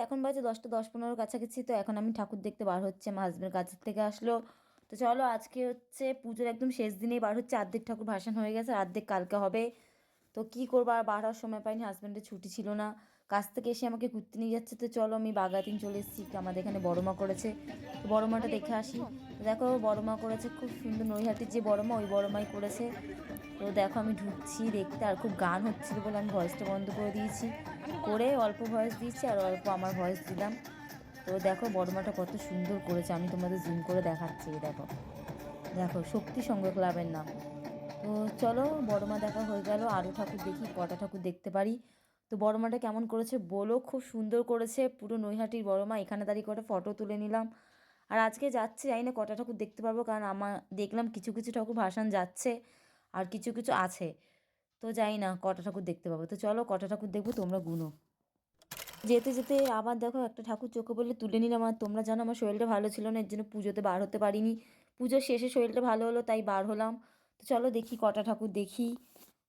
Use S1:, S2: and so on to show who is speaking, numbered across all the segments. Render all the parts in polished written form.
S1: এখন বাজে 10:10-15 কাছাকাছি। তো এখন আমি ঠাকুর দেখতে বার হচ্ছে, আমার হাজব্যান্ড কাজের থেকে আসলো। তো চলো, আজকে হচ্ছে পুজোর একদম শেষ দিনেই বার হচ্ছে, অর্ধেক ঠাকুর ভাসান হয়ে গেছে, অর্ধেক কালকে হবে। তো কি করবো, আর বার হওয়ার সময় পাইনি, হাজব্যান্ডের ছুটি ছিল না, কাজ থেকে এসে আমাকে ঘুরতে নিয়ে যাচ্ছে। তো চলো, আমি বাগাতিন চলে এসেছি, আমাদের এখানে বড় মা করেছে, তো বড় মাটা দেখে আসি। তো দেখো, বড় মা করেছে খুব সুন্দর, নৈহাটির যে বড় মা, ওই বড় মাই করেছে। তো দেখো, আমি ঢুকছি দেখতে, আর খুব গান হচ্ছিল বলে আমি ভয়েসটা বন্ধ করে দিয়েছি, করে অল্প ভয়েস দিয়েছি আর অল্প আমার ভয়েস দিলাম। তো দেখো বড়মাটা কত সুন্দর করেছে, আমি তোমাদের জুম করে দেখাচ্ছি। দেখো দেখো, শক্তি সংঘ ক্লাবের নাম। তো চলো, বড়মা দেখা হয়ে গেল, আরও ঠাকুর দেখি, কটা ঠাকুর দেখতে পারি। তো বড়মাটা কেমন করেছে বলো, খুব সুন্দর করেছে, পুরো নৈহাটির বড়মা। এখানে দাঁড়িয়ে কটা ফটো তুলে নিলাম। আর আজকে যাচ্ছে, জানি না কটা ঠাকুর দেখতে পারবো, কারণ আমার দেখলাম কিছু কিছু ঠাকুর ভাসান যাচ্ছে আর কিছু কিছু আছে। তো জানি না কটা ঠাকুর দেখতে পাবো। তো চলো, কটা ঠাকুর দেখবো তোমরা গুনো। যেতে যেতে আবার দেখো একটা ঠাকুর চোখে পড়লে তুলে নিলাম। আর তোমরা জানো আমার শরীরটা ভালো ছিল না, এর জন্য পুজোতে বার হতে পারিনি। পুজোর শেষে শরীরটা ভালো হলো, তাই বার হলাম। তো চলো দেখি কটা ঠাকুর দেখি।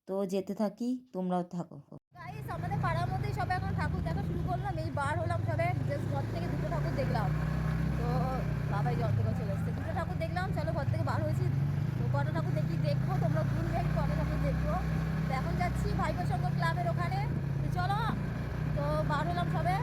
S1: তো যেতে থাকি, তোমরাও থাকো।
S2: গাইস, আমাদের পাড়ার মধ্যেই সবাই এখন ঠাকুর দেখা শুরু করলাম। এই বার হলাম সবে, জাস্ট ঘর থেকে দুটো ঠাকুর দেখলাম। তো বাবাই জল থেকে চলে এসছে, দুটো ঠাকুর দেখলাম। চলো, ঘর থেকে বার হয়েছি, তো কটা ঠাকুর দেখবো, তোমরা ঘুরবে কটা ঠাকুর দেখবো। তো এখন যাচ্ছি ভাইপো সংঘ ক্লাবের ওখানে। তো চলো, তো বার হলাম সবে,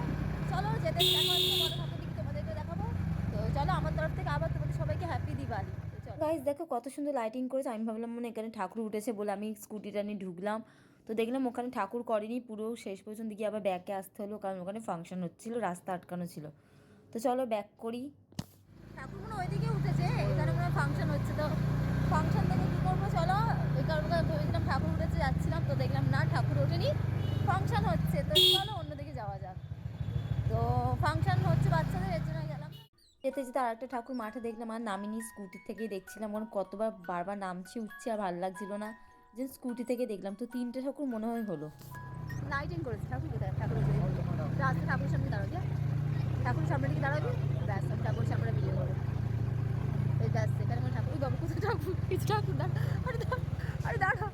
S2: চলো যেতে দেখা হচ্ছে, কটা ঠাকুর দেখি তোমাদেরকে দেখাবো। তো চলো, আমার তরফ থেকে আবার তোমাদের সবাইকে হ্যাপি দিওয়ালি। তো চলো
S1: গাইজ দেখো কত সুন্দর লাইটিং করেছে, আমি ভাবলাম মনে এখানে ঠাকুর উঠেছে বলে আমি স্কুটিটা নিয়ে ঢুকলাম। তো দেখলাম ওখানে ঠাকুর করেনি, পুরো শেষ পর্যন্ত গিয়ে আবার ব্যাকে আসতে হলো, কারণ ওখানে ফাংশন হচ্ছিল, রাস্তা আটকানো ছিল। তো চলো ব্যাক করি।
S2: ঠাকুরগুলো ওইদিকে উঠেছে, এখানে মনে হয় ফাংশন হচ্ছে। তো ফাংশন থেকে কী করবো, চলো ওই কারণে ভেবেছিলাম ঠাকুর উঠেছে, যাচ্ছিলাম। তো দেখলাম না, ঠাকুর ওঠেনি, ফাংশন হচ্ছে। তো চলো অন্যদিকে যাওয়া যাক। তো ফাংশন হচ্ছে বাচ্চাদের, এর জন্য গেলাম।
S1: যেতে যেতে আর একটা ঠাকুর মাঠে দেখলাম, আর নামিনি, স্কুটি থেকেই দেখছিলাম, কারণ কতবার বারবার নামছি উঠছি আর ভালো লাগছিল না, যে স্কুটি থেকে দেখলাম। তো 3টে ঠাকুর মনে হয় হলো।
S2: লাইটিং করেছে, ঠাকুর কোথায়, ঠাকুর রাস্তা, ঠাকুরের সামনে দাঁড়াবি, ঠাকুরের সামনে দিকে দাঁড়াবি, ব্যাস আমি ঠাকুরের সামনে ভিডিও করবো। এই ব্যাস, এখানে কোনো ঠাকুর, ওই বাবু কোথায় ঠাকুর, কিছু ঠাকুর দাঁড়া, আরে দাঁড়া, আরে দাঁড়া,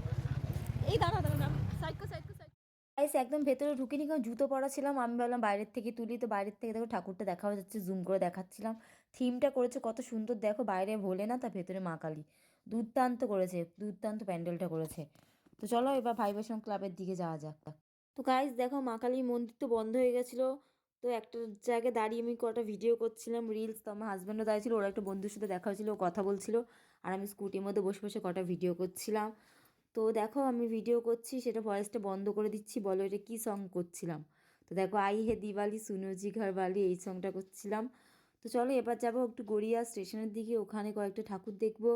S2: এই দাঁড়া দাঁড়া দাঁড়া, সাইকো সাইকো সাইকো।
S1: গাইস একদম ভেতরে ঢুকিনি, কারণ জুতো পরা ছিলাম, আমি ভাবলাম বাইরের থেকে তুলি। তো বাইরের থেকে দেখো ঠাকুরটা দেখা যাচ্ছে, জুম করে দেখাচ্ছিলাম। থিমটা করেছে কত সুন্দর, দেখো বাইরে ভোলেনাথ আর ভেতরে মা কালী, দুর্দান্ত করেছে, দুর্দান্ত প্যান্ডেলটা করেছে। তো চলো এবার ভাই বৈষ্ণব ক্লাবের দিকে যাওয়া যাক। তো গাইস দেখো, মা কালীর মন্দির তো বন্ধ হয়ে গেছিলো। তো একটা জায়গায় দাঁড়িয়ে আমি কটা ভিডিও করছিলাম, রিলস। তো আমার হাজব্যান্ডও দাঁড়িয়ে ছিল, ওরা একটা বন্ধুর সাথে দেখা হয়েছিল, ও কথা বলছিল, আর আমি স্কুটির মধ্যে বসে বসে কটা ভিডিও করছিলাম। তো দেখো আমি ভিডিও করছি, সেটা ভয়েসটা বন্ধ করে দিচ্ছি, বলো এটা কী সং করছিলাম। তো দেখো, আই হে দিওয়ালি সুনোজি ঘরবালি, এই সংটা করছিলাম। তো চলো এবার যাবো একটু গড়িয়া স্টেশনের দিকে, ওখানে কয়েকটা ঠাকুর দেখবো।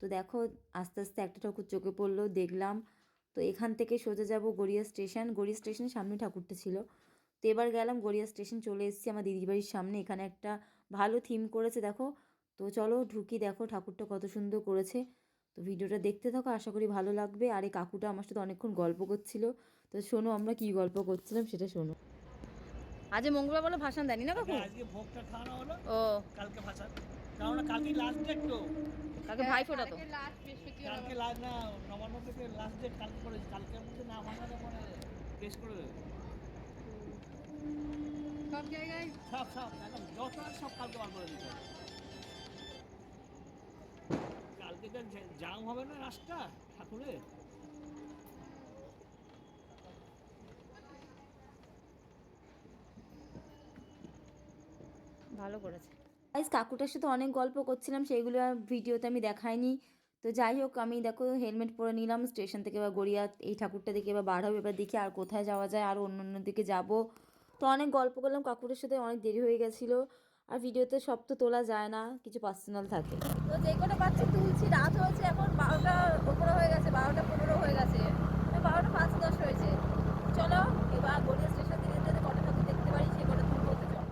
S1: তো দেখো আস্তে আস্তে একটা ঠাকুর চোখে পড়লো, দেখলাম। তো এখান থেকে সোজা যাব গড়িয়া স্টেশন, গড়িয়া স্টেশনের সামনে ঠাকুরটা ছিল। তো এবার গেলাম গড়িয়া স্টেশন, চলে এসেছি আমার দিদির বাড়ির সামনে, এখানে একটা ভালো থিম করেছে দেখো। তো চলো ঢুকি, দেখো ঠাকুরটা কত সুন্দর করেছে। তো ভিডিওটা দেখতে থাকো, আশা করি ভালো লাগবে। আর এই কাকুটা আমার সাথে অনেকক্ষণ গল্প করছিল। তো শোনো আমরা কি গল্প করছিলাম সেটা শোনো।
S2: আজ মঙ্গলবার বলে ভাষণ দেয়নি না কাকু?
S3: আজকে ভোগটা খাওয়ানো হলো,
S2: ও,
S3: কালকে ভাষা, কারণ কালকে লাস্ট ডেট তো।
S2: কালকে ভাই ফোটা তো।
S3: কালকে লাস্ট না, নবান্ন থেকে লাস্ট ডেট কালকে করেছি, কালকের মধ্যে না ভাঙালে মানে কেস করে দেবে।
S2: সব জায়গায়
S3: সব সব একদম যত আছে সব কালকে বার করে দিতে হবে। কালকে তো জাম হবে না রাস্তা ঠাকুরের।
S2: ভালো করেছে।
S1: গাইস কাকুটার সাথে অনেক গল্প করছিলাম, সেইগুলো আর ভিডিওতে আমি দেখাইনি। তো যাই হোক, আমি দেখো হেলমেট পরে নিলাম, স্টেশন থেকে এবার গড়িয়া এই ঠাকুরটা দেখে এবার বার হবে, এবার দেখি আর কোথায় যাওয়া যায়, আর অন্য অন্য দিকে যাব। তো অনেক গল্প করলাম কাকুরের সাথে, অনেক দেরি হয়ে গেছিলো। আর ভিডিওতে সব তো তোলা যায় না, কিছু পার্সোনাল থাকে।
S2: তো যে কটা পাচ্ছি তুলছি, রাত হয়েছে এখন 12টার উপরে হয়ে গেছে, 12টা 15 হয়ে গেছে, 12টা 5-10 হয়েছে। চলো এবার গড়িয়া স্টেশন থেকে যেতে কটা ঠাকুর দেখতে পারি সে কটা তুমি বলতে চলো।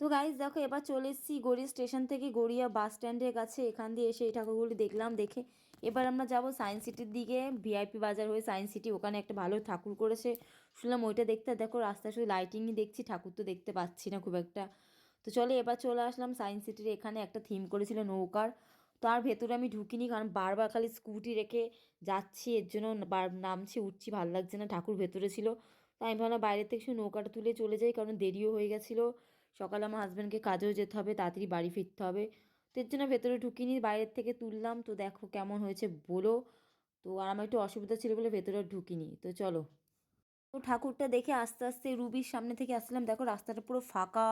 S1: তো গাইজ দেখো এবার চলে এসেছি গড়িয়া স্টেশন থেকে, গড়িয়া বাস স্ট্যান্ডের কাছে, এখান দিয়ে এসে এই ঠাকুরগুলি দেখলাম। দেখে এবার আমরা যাব সায়েন্স সিটির দিকে, ভিআইপি বাজার হয়ে সায়েন্স সিটি, ওখানে একটা ভালো ঠাকুর করেছে, শুনলাম ওইটা দেখতে। দেখো রাস্তায় শুধু লাইটিংই দেখছি, ঠাকুর তো দেখতে পাচ্ছি না খুব একটা। তো চলো এবার চলে আসলাম সায়েন্স সিটির, এখানে একটা থিম করেছিল নৌকার। তো আর ভেতরে আমি ঢুকিনি, কারণ বারবার খালি স্কুটি রেখে যাচ্ছি, এর জন্য নামছি উঠছি, ভালো লাগছে না, ঠাকুর ভেতরে ছিল। তো আমি ভাবলাম বাইরে থেকে শুধু নৌকাটা তুলে চলে যাই, কারণ দেরিও হয়ে গেছিলো। সকালে আমার হাজব্যান্ডকে কাজেও যেতে হবে, তাড়াতাড়ি বাড়ি ফিরতে হবে। তো এর জন্য ভেতরে ঢুকিনি, বাইরের থেকে তুললাম। তো দেখো কেমন হয়েছে বলো। তো আর আমার একটু অসুবিধা ছিল বলে ভেতরে আর ঢুকিনি। তো চলো। তো ঠাকুরটা দেখে আস্তে আস্তে রুবির সামনে থেকে আসলাম, দেখো রাস্তাটা পুরো ফাঁকা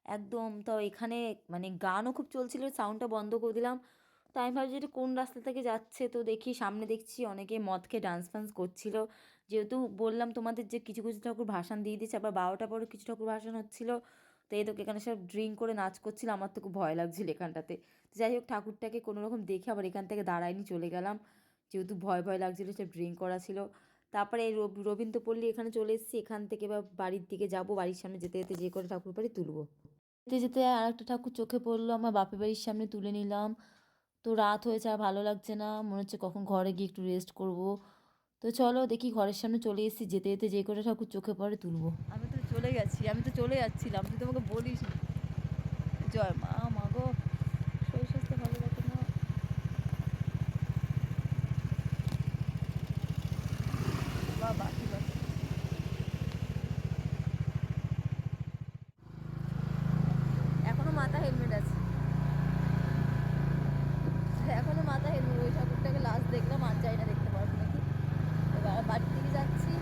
S1: একদম। তো এখানে মানে গানও খুব চলছিল, সাউন্ডটা বন্ধ করে দিলাম। তো আমি ভাবছি এটা কোন রাস্তা থেকে যাচ্ছে, তো দেখি সামনে দেখছি অনেকে মদ খেয়ে ডান্স ফান্স করছিল। যেহেতু বললাম তোমাদের যে কিছু কিছু ঠাকুর ভাসান দিয়ে দিচ্ছে, আবার 12টা পরে কিছু ঠাকুর ভাসান হচ্ছিল। তো এই তো এখানে সব ড্রিঙ্ক করে নাচ করছিল, আমার তো খুব ভয় লাগছিল এখানটাতে। তো যাই হোক ঠাকুরটাকে কোনো রকম দেখে আবার এখান থেকে দাঁড়ায়নি, চলে গেলাম। যেহেতু ভয় ভয় লাগছিলো, সব ড্রিঙ্ক করা ছিল। তারপরে এই রবীন্দ্রপল্লী এখানে চলে এসেছি, এখান থেকে বা বাড়ির দিকে যাব। বাড়ির সামনে যেতে যেতে যে করে ঠাকুর বাড়ি তুলবো। যেতে যেতে আর একটা ঠাকুর চোখে পড়লো, আমার বাপের বাড়ির সামনে তুলে নিলাম। তো রাত হয়েছে, আর ভালো লাগছে না, মনে হচ্ছে কখন ঘরে গিয়ে একটু রেস্ট করব। তো চলো দেখি, ঘরের সামনে চলে এসেছি, যেতে যেতে যে করে ঠাকুর চোখে পড়ে তুলবো।
S2: আমি তো চলে গেছি, আমি তো চলে যাচ্ছিলাম, তুই তোমাকে বলিস নি। জয় মা, মা গো, শরীর স্বাস্থ্য ভালো রাখো না। বাবা ঠিক আছে। এখনো মাথা হেলমেট আছে, এখনো মাথা হেলমেট। ওই ঠাকুরটাকে লাস্ট দেখলাম, আর যাই না দেখতে পারবো নাকি। এবার বাড়ির দিকে যাচ্ছি।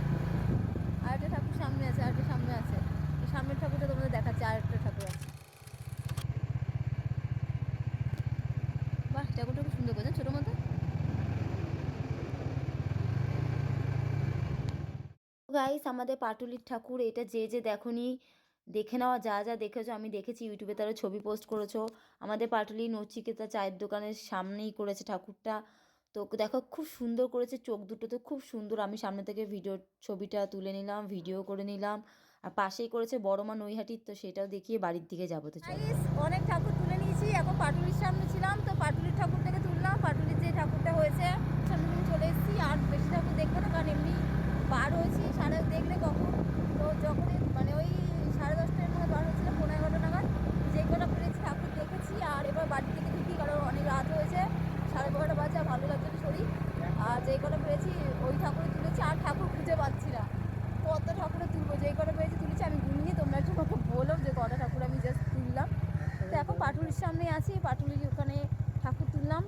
S2: আর একটা ঠাকুর সামনে আছে, আর একটা সামনে আছে। এই সামনের ঠাকুরটা তোমাদের দেখাচ্ছে, আর একটা ঠাকুর আছে। বাহ, ঠাকুরটা খুব সুন্দর করেছেন, ছোটো মতো।
S1: গাইস আমাদের পাটুলির ঠাকুর এটা, যে যে দেখোনি দেখে নাও, যা যা দেখেছো আমি দেখেছি ইউটিউবে, তারা ছবি পোস্ট করেছো। আমাদের পাটুলি নচিকেতা চায়ের দোকানের সামনেই করেছে ঠাকুরটা। তো দেখো খুব সুন্দর করেছে, চোখ দুটো তো খুব সুন্দর। আমি সামনে থেকে ছবিটা তুলে নিলাম, ভিডিও করে নিলাম। আর পাশেই করেছে বড় মা নৈহাটির, তো সেটাও দেখিয়ে বাড়ির দিকে যাবো। তো চলো।
S2: গাইস, অনেক ঠাকুর তুলে নিয়েছি, এখন পাটুলির সামনে ছিলাম, তো পাটুলির ঠাকুরটাকে তুললাম। পাটুলির যে ঠাকুরটা হয়েছে সামনে নিয়ে চলে এসেছি। আর বেশি ঠাকুর দেখবো না, কারণ এমনি বার হয়েছি সাড়ে, দেখলে কখন, তো যখনই মানে ওই 10:30টার মধ্যে বার হয়েছিল, 11:30 নাগাদ। যে কটা পেরেছি ঠাকুর দেখেছি, আর এবার বাড়ির দিকে ঢুকি, কারণ অনেক রাত হয়েছে, 12:30 বাজে, আর ভালো লাগছে না শরীর। আর যেই কটা পেরেছি ওই ঠাকুরে তুলেছি, আর ঠাকুর খুঁজে পাচ্ছি না, কত ঠাকুরে তুলবো। যেই কটা পেয়েছি তুলেছি, আমি গুনিনি, তোমরা একটু আমাকে বলো যে কটা ঠাকুর আমি জাস্ট তুললাম। তো এখন পাটুলির সামনে আছি, পাটুলির ওখানে ঠাকুর তুললাম।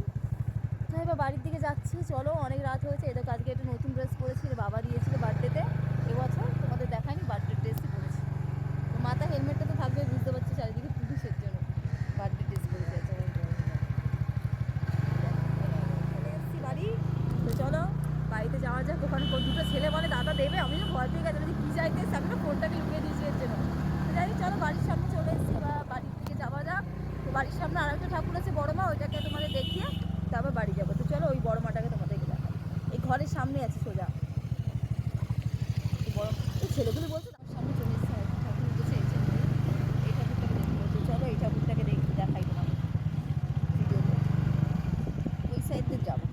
S2: তো এবার বাড়ির দিকে যাচ্ছি, চলো, অনেক রাত হয়েছে। এদের আজকে একটা নতুন ড্রেস পরেছি, বাবা দিয়েছিল বার্থডেতে এবছর, তোমাদের দেখায়নি, বার্থডে ড্রেসই পরেছি। তো মাথা হেলমেটটা তো থাকবে, বুঝতে পারছি চারিদিকে পুলিশের জন্য বার্থডে ড্রেস পরেছে। চলে এসেছি বাড়ি। তো চলো বাড়িতে যাওয়া যাক। ওখানে দুটো ছেলে বলে দাদা দেবে, আমি তো ভয় পেয়ে গেছি, যদি কী চাইতে এসে আমি না ফোনটাকে লুকিয়ে দিয়েছি এর জন্য। তো যাই হোক, চলো বাড়ির সামনে চলে এসেছি, এবার বাড়ির দিকে যাওয়া যাক। তো বাড়ির সামনে আর একটা ঠাকুর আছে বড় মা, ওইটাকে তোমাদের দেখিয়ে তারপর বাড়ি যাবো। তো চলো ওই বড় মাটাকে তোমাদেরকে দেখাই, এই ঘরের সামনে আছে সোজা। বড় এই ছেলেগুলো বলছে তার সামনে চলে এসেছে, আর একটা ঠাকুর উঠেছে, এই ছেলে, এই ঠাকুরটাকে দেখবো। তো চলো এই ঠাকুরটাকে দেখাই তোমাদের ভিডিওতে, ওই সাইড দিয়ে যাবো।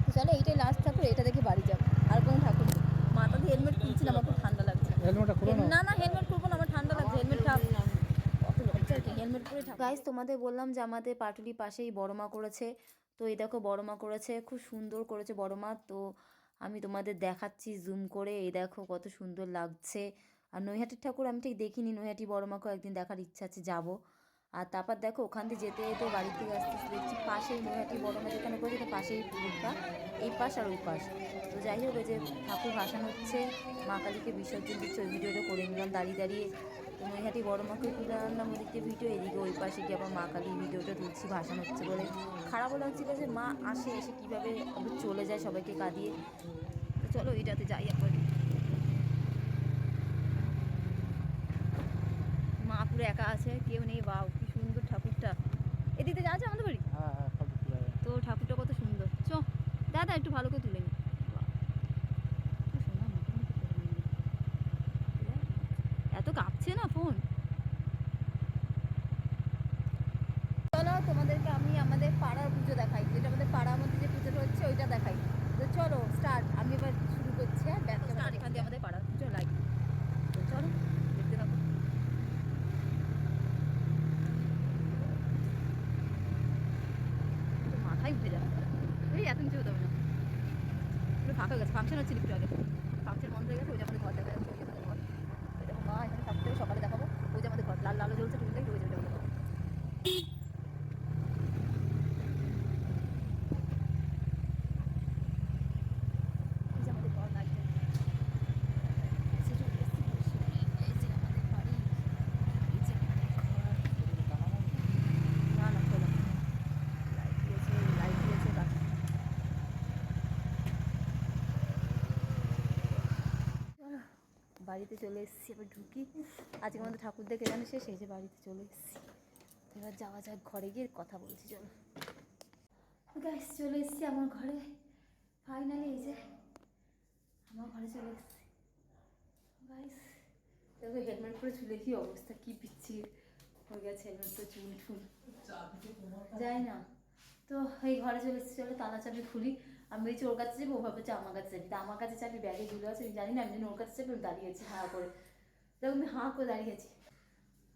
S2: তো চলো এইটাই লাস্ট ঠাকুর, এটা দেখে বাড়ি যাবো, আর কোনো ঠাকুর নেই। মাথা দিয়ে হেলমেট খুলছি না, আমার খুব ঠান্ডা লাগছে।
S3: হেলমেটটা খুলে নাও।
S2: না না, হেলমেট খুলবো না, আমার ঠান্ডা লাগছে। হেলমেট কত লজ্জা, হেলমেট পরে ঠাকুর।
S1: গাইস তোমাদের বললাম যে আমাদের পাটুলি পাশেই বড় মা করেছে। তো এই দেখো বড় মা করেছে, খুব সুন্দর করেছে বড় মা। তো আমি তোমাদের দেখাচ্ছি জুম করে, এই দেখো কত সুন্দর লাগছে। আর নৈহাটির ঠাকুর আমি ঠিক দেখিনি, নৈহাটি বড় মাকেও একদিন দেখার ইচ্ছা আছে, যাব। আর তারপর দেখো ওখান দিয়ে যেতে যেতে বাড়ির থেকে আস্তে আস্তে দেখছি পাশেই নৈহাটি বড় মা যেখানে করেছে, তো পাশেই পুকুরটা, এই পাশ আর ওই পাশ। তো যাই হোক, এই যে ঠাকুর ভাসান হচ্ছে, মা কালীকে বিসর্জন দিচ্ছে, ওই ভিডিওটা করে নিলাম দাঁড়িয়ে দাঁড়িয়ে। তো নৈহাটি বড় মাকে তুলে আনলাম ওদিকে ভিডিও, এদিকে ওই পাশে গিয়ে আবার মা কালীর ভিডিওটা তুলছি, ভাসান হচ্ছে বলে। খারাপও লাগছিল যে মা আসে, এসে কীভাবে আবার চলে যায় সবাইকে কাঁদিয়ে। তো চলো এটাতে যাই একবার। মা পুরো একা আছে, কেউ নেই। বাউ কি সুন্দর ঠাকুরটা, এদিকে যা আছে আমাদের বাড়ি।
S3: হ্যাঁ হ্যাঁ, সব খুলে যাবে।
S2: তো ঠাকুরটা কত সুন্দর, দাদা একটু ভালো করে তুলে নি। এত কাঁপছে না ফোন। চলো তোমাদেরকে আমি আমাদের পাড়ার পুজো দেখাই, যেটা আমাদের পাড়ার মধ্যে যে পুজোটা হচ্ছে ওইটা দেখাই। তো চলো স্টার্ট, আমি এবার শুরু করছি। হ্যাঁ, ব্যাক স্টার্ট এখান দিয়ে আমাদের পাড়ার পুজো লাইভ। তো চলো দেখতে থাকো। তো মাথায় উঠে যাবে, এই এত কিছু হতে হবে না, পুরো ফাঁকা হয়ে গেছে। ফাংশন হচ্ছিল একটু আগে, ফাংশন বন্ধ হয়ে গেছে। ওই যে আমাদের ঘর দেখা যাচ্ছে, ওই যে আমাদের ঘর। ওই দেখো মা, এখানে ঠাকুরটাকে সকালে দেখাবো, ওই যে আমাদের ঘর। লাল আলো জ্বলছে ঢুকলেই ঢুকে যেতে হবে। এই যে আমাদের ঘর লাগবে, এই যে চলে এসেছি বসে। এই যে আমাদের বাড়ি, এই যে আমাদের ঘর। না না খোলা, লাইট দিয়েছে বাকি। বাড়িতে চলে এসেছি, এবার ঢুকি। আজকে আমাদের ঠাকুর দেখে জানো শেষ, এই যে বাড়িতে চলে এসেছি। তো এবার যাওয়া যাক, ঘরে গিয়ে কথা বলছি চলো। গাইস চলে এসেছি আমার ঘরে ফাইনালি। এই যে আমার ঘরে চলে এসেছি গাইস। দেখো হেলমেট পরে চুলে কি অবস্থা, কি পিচ্ছি হয়ে গেছে হেলমেট তো, চুল ঠুল যাই না। তো এই ঘরে চলে এসেছি, চলো তালা চাবি খুলি। আমি বলছি ওর কাছে যাবো, ও ভাবছে আমার কাছে যাবি, তা আমার কাছে চাবি ব্যাগে ঝুলে আছে, আমি জানি না। আমি ওর কাছে যাবি, আমি দাঁড়িয়েছি হাঁ করে, দেখো আমি হাঁ করে দাঁড়িয়েছি।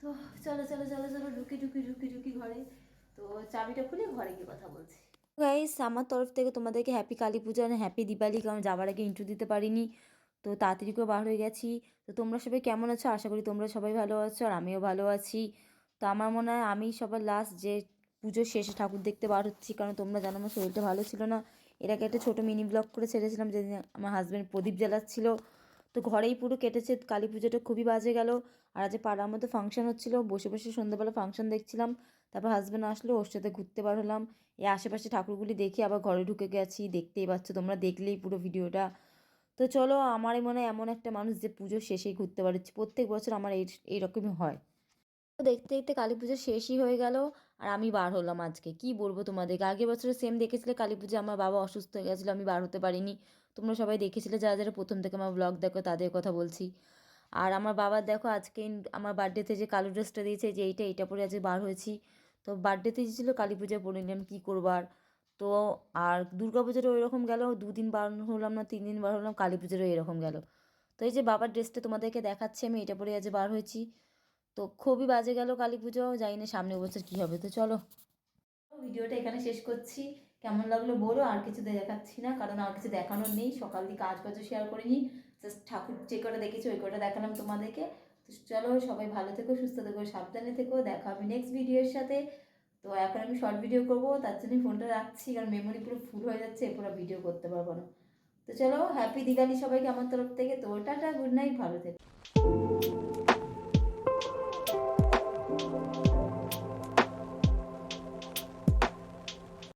S2: তো চলো চলো চলো চলো ঢুকি ঢুকি ঢুকি ঢুকি ঘরে। তো চাবিটা খুলে ঘরে গিয়ে কথা বলছি।
S1: গাইস আমার তরফ থেকে তোমাদেরকে হ্যাপি কালী পূজা আর হ্যাপি দিওয়ালি, কারণ যাওয়ার আগে ইন্ট্রো দিতে পারিনি, তো তাড়াতাড়ি করে বার হয়ে গেছি। তো তোমরা সবাই কেমন আছো? আশা করি তোমরা সবাই ভালো আছো, আর আমিও ভালো আছি। তো আমার মনে হয় আমি সবার লাস্ট যে পুজোর শেষে ঠাকুর দেখতে বার হচ্ছি, কারণ তোমরা জানো আমার শরীরটা ভালো ছিল না। এর আগে একটা ছোটো মিনি ব্লগ করে ছেড়েছিলাম, যেদিন আমার হাজব্যান্ড প্রদীপ জ্বালাচ্ছিল। তো ঘরেই পুরো কেটেছে কালী পুজোটা, খুবই বাজে গেল। আর আজ পাড়ার মধ্যে ফাংশন হচ্ছিলো, বসে বসে সন্ধ্যাবেলা ফাংশন দেখছিলাম। তারপর হাজব্যান্ড আসলো, ওর সাথে ঘুরতে বার হলাম। এই আশেপাশে ঠাকুরগুলি দেখে আবার ঘরে ঢুকে গেছি, দেখতেই পাচ্ছ তোমরা, দেখলেই পুরো ভিডিওটা। তো চলো, আমারই মনে হয় এমন একটা মানুষ যে পুজোর শেষেই ঘুরতে পারছি, প্রত্যেক বছর আমার এইরকমই হয়। তো দেখতে দেখতে কালী পুজো শেষই হয়ে গেল, আর আমি বার হলাম আজকে। কি বলবো তোমাদেরকে, আগের বছরে সেম দেখেছিলে কালী পুজো, আমার বাবা অসুস্থ হয়ে গেছিলো, আমি বার হতে পারিনি। তোমরা সবাই দেখেছিলে, যারা যারা প্রথম থেকে আমার ব্লগ দেখো তাদের কথা বলছি। আর আমার বাবার দেখো আজকে আমার বার্থডেতে যে কালো ড্রেসটা দিয়েছে, যে এইটা পরে আজকে বার হয়েছি। তো বার্থডেতে দিয়েছিলো, কালী পুজোয় পরে নিলাম, কী করবার। তো আর দুর্গা পুজোরও ওইরকম গেল, 2 দিন বার হলাম না, 3 দিন বার হলাম, কালী পুজোরও এরকম গেল। তো এই যে বাবার ড্রেসটা তোমাদেরকে দেখাচ্ছি, আমি এটা পরে আজ বার হয়েছি। তো খুবই বাজে গেল কালী পুজো, জানি না সামনের বছর কী হবে। তো চলো ভিডিওটা এখানে শেষ করছি, কেমন লাগলো বলো। আর কিছু দেখাচ্ছি না, কারণ আর কিছু দেখানোর নেই, সকাল দিয়ে কাজ বাজও শেয়ার করিনি, জাস্ট ঠাকুর যে কটা দেখেছি ওই কটা দেখালাম তোমাদেরকে। তো চলো সবাই ভালো থেকো, সুস্থ থেকো, সাবধানে থেকো, দেখা হবে নেক্সট ভিডিওর সাথে। তো এখন আমি শর্ট ভিডিও করবো, তার জন্য ফোনটা রাখছি, কারণ মেমোরি পুরো ফুল হয়ে যাচ্ছে, পুরো ভিডিও করতে পারবো না। তো চলো হ্যাপি দিওয়ালি সবাইকে আমার তরফ থেকে। তো টাটা, গুড নাইট, ভালো থেকো।